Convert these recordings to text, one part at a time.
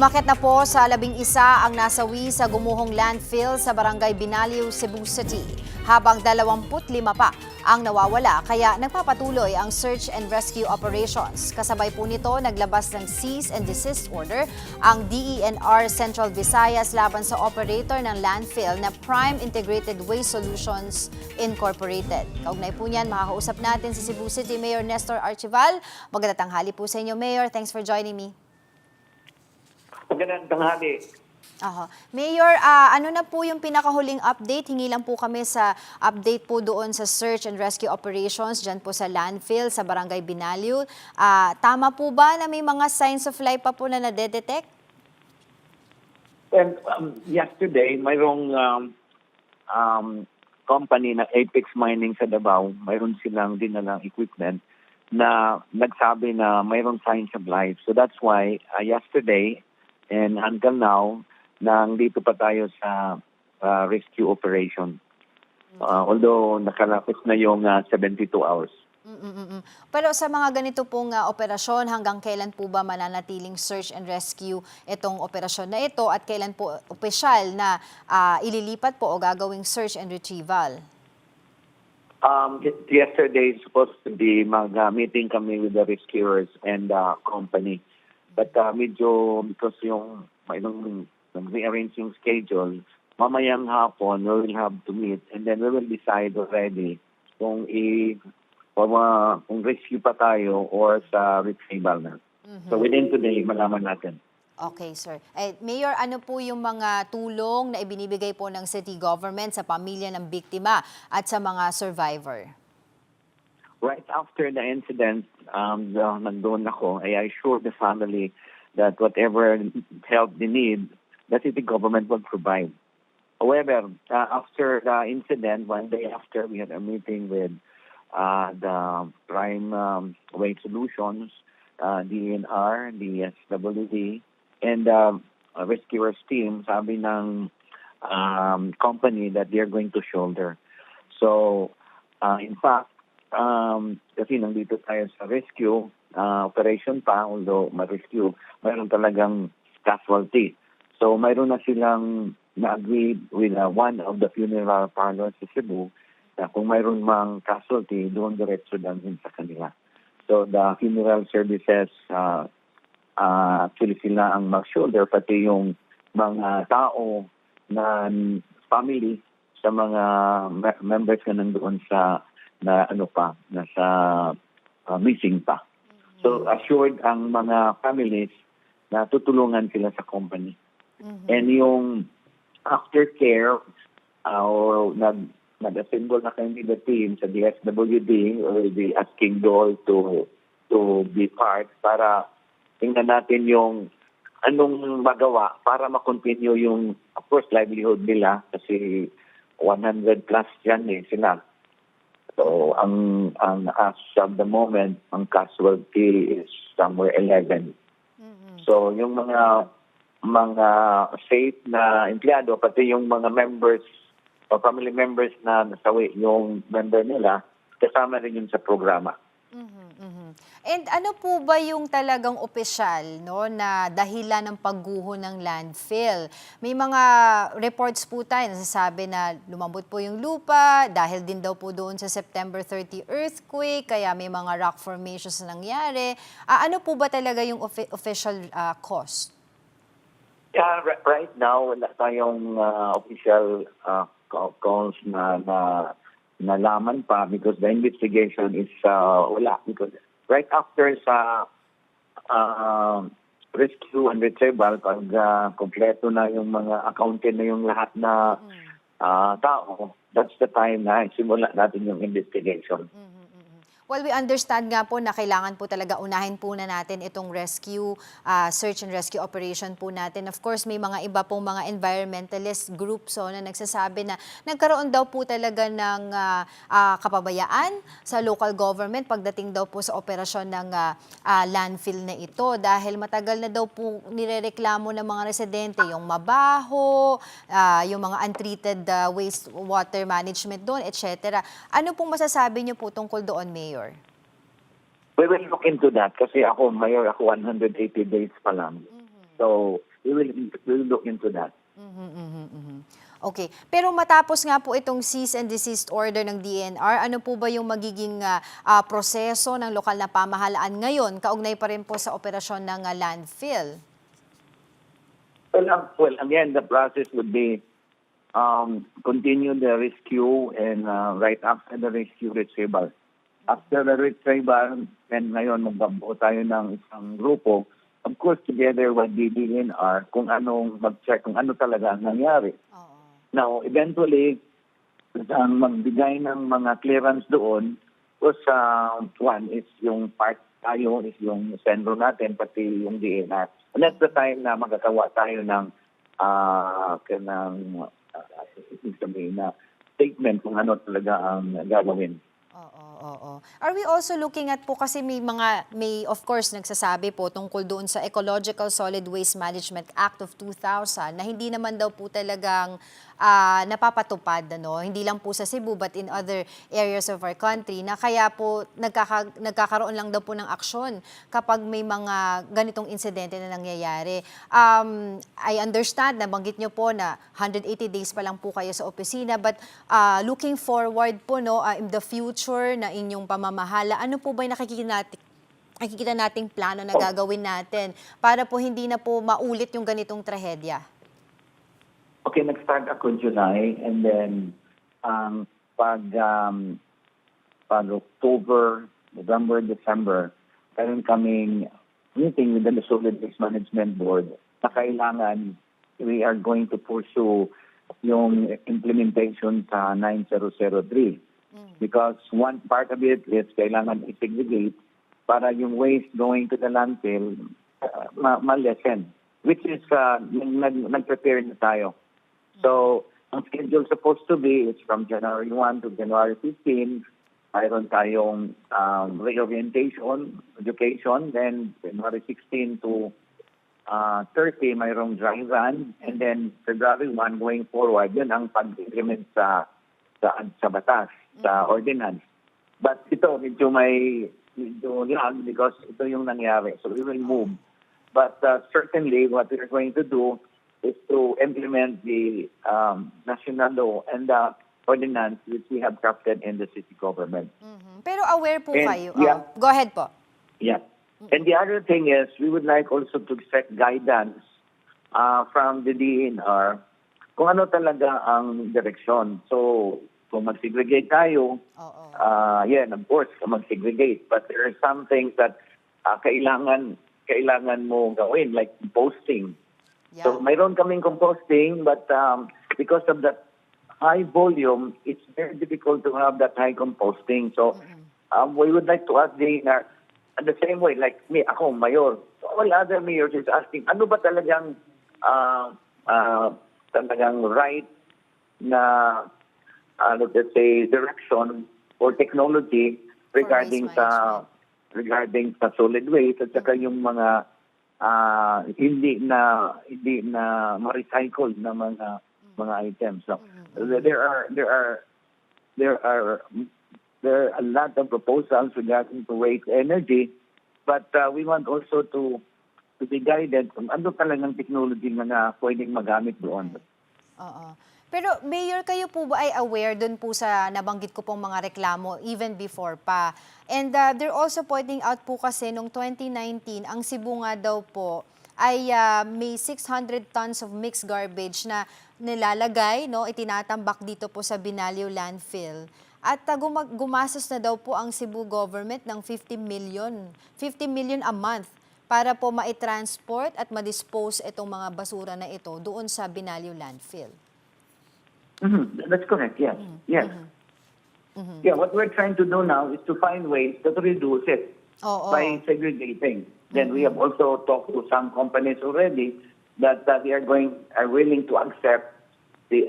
Umakyat na po sa 11 ang nasawi sa gumuhong landfill sa Barangay Binaliw, Cebu City, habang 25 pa ang nawawala, kaya nagpapatuloy ang search and rescue operations. Kasabay po nito, naglabas ng cease and desist order ang DENR Central Visayas laban sa operator ng landfill na Prime Integrated Waste Solutions Incorporated. Kaugnay po niyan, makakausap natin si Cebu City Mayor Nestor Archival. Magandang tanghali po sa inyo, Mayor. Thanks for joining me. Magandang tanghali. Mayor, ano na po yung pinakahuling update? Hingi lang po kami sa update po doon sa search and rescue operations dyan po sa landfill sa Barangay Binaliw. Tama po ba na may mga signs of life pa po na nadedetect? And yesterday, mayroong company na Apex Mining sa Davao, mayroon silang dinalang equipment na nagsabi na mayroong signs of life. So that's why yesterday and until now, nandito pa tayo sa rescue operation. Although nakalapit na yung 72 hours. Pero sa mga ganito pong operasyon, hanggang kailan po ba mananatiling search and rescue itong operasyon na ito at kailan po opisyal na ililipat po o gagawing search and retrieval? Yesterday, supposed to be mag-meeting kami with the rescuers and the company. But medyo because yung rearrange yung schedule, mamayang hapon we will have to meet and then we will decide already kung rescue pa tayo or sa retrieval na. So within today, malaman natin. Okay, sir. Mayor, ano po yung mga tulong na ibinibigay po ng city government sa pamilya ng biktima at sa mga survivor? Right after the incident, nandun ako, I assured the family that whatever help they need, the city government will provide. However, after the incident, one day after, we had a meeting with the Prime Waste Solutions, DNR, the SWD, and rescuers team, sabi ng company that they're going to shoulder. So, in fact, kasi nandito tayo sa rescue operation pa, although ma-rescue, mayroon talagang casualty. So mayroon na silang na-agree with one of the funeral parlors sa Cebu na kung mayroon mang casualty, doon diretso din sa kanila. So the funeral services, actually sila ang mag-shoulder, pati yung mga tao na family sa mga members na nandoon sa nasa missing pa. So assured ang mga families na tutulungan sila sa company. And yung aftercare, or nag-assemble na kami the team sa DSWD, will be asking Dole to be part para tingnan natin yung anong magawa para ma-continue yung, of course, livelihood nila kasi 100 plus yan sila. So, as of the moment, ang casualty is somewhere 11. So, yung mga safe na empleyado, pati yung mga members o family members na nasawi yung member nila, kasama rin yun sa programa. And ano po ba yung talagang opisyal na dahilan ng pagguho ng landfill? May mga reports po tayo na nasasabi na lumambot po yung lupa dahil din daw po doon sa September 30 earthquake, kaya may mga rock formations na nangyari. Ano po ba talaga yung official cause? Yeah, right now, wala tayong official calls na nalaman pa because the investigation is wala. Because right after sa rescue and retrieval, pag kompleto na yung mga accounted na yung lahat na tao, that's the time na simula natin yung investigation. Well, we understand nga po na kailangan po talaga unahin po na natin itong rescue, search and rescue operation po natin. Of course, may mga iba pong mga environmentalist groups na nagsasabi na nagkaroon daw po talaga ng kapabayaan sa local government pagdating daw po sa operasyon ng landfill na ito. Dahil matagal na daw po nirereklamo ng mga residente yung mabaho, yung mga untreated wastewater management doon, etc. Ano pong masasabi niyo po tungkol doon, Mayor? We will look into that kasi ako, Mayor, ako 180 days pa lang. So, we will look into that. Okay. Pero matapos nga po itong cease and desist order ng DENR, ano po ba yung magiging proseso ng lokal na pamahalaan ngayon, kaugnay pa rin po sa operasyon ng landfill? Well, again, the process would be continue the rescue and right after the rescue, retrieval. After the retrieval, and ngayon magbabuo tayo ng isang grupo, of course, together with the DENR, kung anong mag-check, kung ano talaga ang nangyari. Oo. Now, eventually, ang magbigay ng mga clearance doon, was one is yung part tayo, is yung sendro natin, pati yung DNR. And that's the time na magkakawa tayo ng sabihin na statement kung ano talaga ang gagawin. Oo. Are we also looking at po kasi may of course nagsasabi po tungkol doon sa Ecological Solid Waste Management Act of 2000 na hindi naman daw po talagang napapatupad, ano? Hindi lang po sa Cebu but in other areas of our country na kaya po nagkakaroon lang daw po ng aksyon kapag may mga ganitong insidente na nangyayari. I understand, nabanggit nyo po na 180 days pa lang po kayo sa opisina but looking forward po in the future na inyong pamamahala, ano po ba yung nakikita nating plano na gagawin natin para po hindi na po maulit yung ganitong trahedya? Okay, nag-start ako July and then pag October, November, December, meron kaming meeting with the Solid Waste Management Board na kailangan we are going to pursue yung implementation sa 9003. Because one part of it is kailangan i-segregate para yung waste going to the landfill ma-lessen, which is nag-prepare na tayo. So, ang schedule supposed to be is from January 1 to January 15. Mayroon tayong reorientation, education, then January 16 to 30, mayroong dry run, and then February 1 going forward, yun ang pag-implement sa batas, sa ordinance. But ito, medyo lag because ito yung nangyari. So we will move. But certainly what we are going to do is to implement the national law and the ordinance which we have crafted in the city government. Pero aware po And, kayo. yeah. Go ahead po. Yeah. And the other thing is, we would like also to set guidance from the DNR kung ano talaga ang direksyon. So, kung mag-segregate tayo, of course, mag-segregate. But there are some things that kailangan mo gawin, like posting. Yeah. So, mayroon kaming composting, but because of that high volume, it's very difficult to have that high composting. So, we would like to ask DNR, at the same way, like me, ako, mayor, so all other mayors is asking, ano ba talagang right na, let's say, direction or technology regarding sa solid waste at saka yung mga hindi na ma-recycle na mga items. So, there are a lot of proposals regarding to waste energy, but we want also to be guided kung ano talagang technology na pwedeng magamit doon. Pero Mayor, kayo po ba ay aware dun po sa nabanggit ko pong mga reklamo even before pa? And they're also pointing out po kasi noong 2019, ang Cebu nga daw po ay may 600 tons of mixed garbage na nilalagay, itinatambak dito po sa Binalio landfill. At gumastos na daw po ang Cebu government ng 50 million a month para po ma-transport at ma-dispose itong mga basura na ito doon sa Binalio landfill. That's correct, yes. Yes. Yeah, what we're trying to do now is to find ways to reduce it by segregating. Then we have also talked to some companies already that they are willing to accept the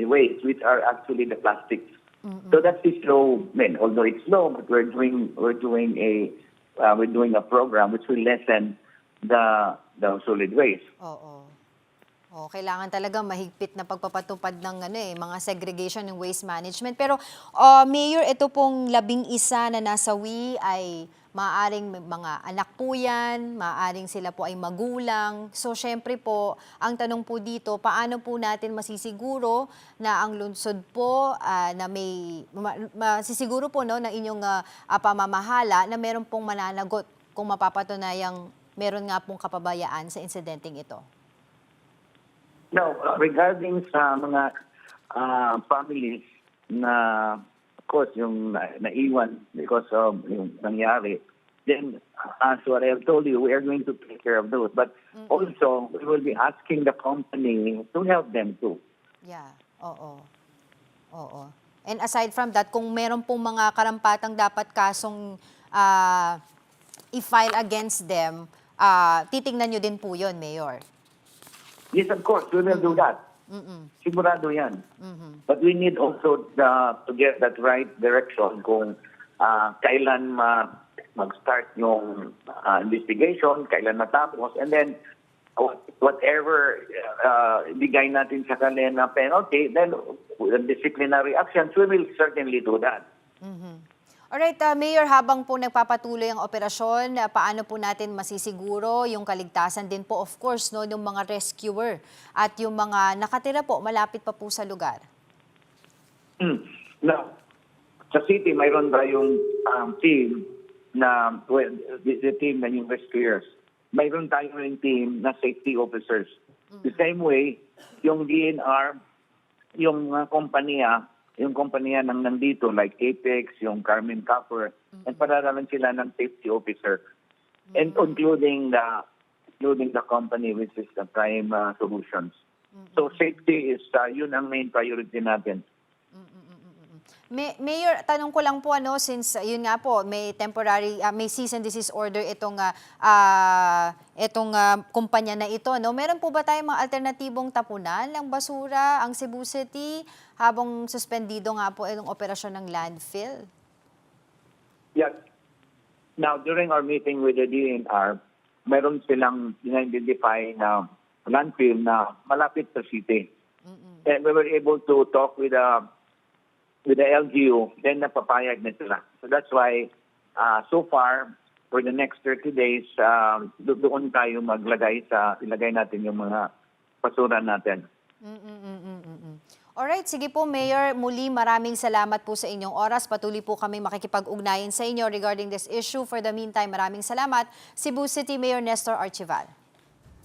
waste, which are actually the plastics. So that's the slow. Although it's slow, but we're doing a program which will lessen the solid waste. Kailangan talaga mahigpit na pagpapatupad ng mga segregation ng waste management. Pero Mayor, ito pong 11 na nasawi ay Maaaring may mga anak po yan, maaaring sila po ay magulang. So syempre po, ang tanong po dito, paano po natin masisiguro na ang lungsod po na may masisiguro po no ng inyong pamamahala na meron pong mananagot kung mapapatunayang meron nga pong kapabayaan sa insidenteng ito. Now, regarding sa mga families na, of course, yung naiwan because of yung nangyari, then as what I have told you, we are going to take care of those. But also, we will be asking the company to help them too. Yeah, oo. Oo. And aside from that, kung meron pong mga karampatang dapat kasong i-file against them, titingnan nyo din po yun, Mayor. Yes, of course, we will do that. Sigurado yan. But we need also to get that right direction kung kailan mag-start yung investigation, kailan matapos, and then whatever bigay natin sa kanila na penalty, then disciplinary actions, we will certainly do that. Alright, Mayor, habang po nagpapatuloy ang operasyon, paano po natin masisiguro yung kaligtasan din po, of course, no, yung mga rescuer at yung mga nakatira po, malapit pa po sa lugar? Now, sa city, mayroon tayong team na, well, the team na yung rescuers. Mayroon tayong team na safety officers. The same way, yung DNR, yung kumpanya nang nandito like Apex, yung Carmen Copper, and pararalan sila ng safety officer. And including the company which is the Prime Solutions. So safety is yun ang main priority natin. Mayor, tanong ko lang po since yun nga po may temporary may cease and desist order itong kumpanya na ito, no. Meron po ba tayong mga alternatibong tapunan ng basura ang Cebu City habang suspendido nga po itong operasyon ng landfill? Yes. Now, during our meeting with the DNR, meron silang identify na landfill na malapit sa city. And we were able to talk with the LGU, then napapayag na sila. So that's why, so far, for the next 30 days, doon tayo ilagay natin yung mga basura natin. Alright, sige po Mayor, muli maraming salamat po sa inyong oras. Patuloy po kami makikipag-ugnayan sa inyo regarding this issue. For the meantime, maraming salamat. Cebu City Mayor Nestor Archival.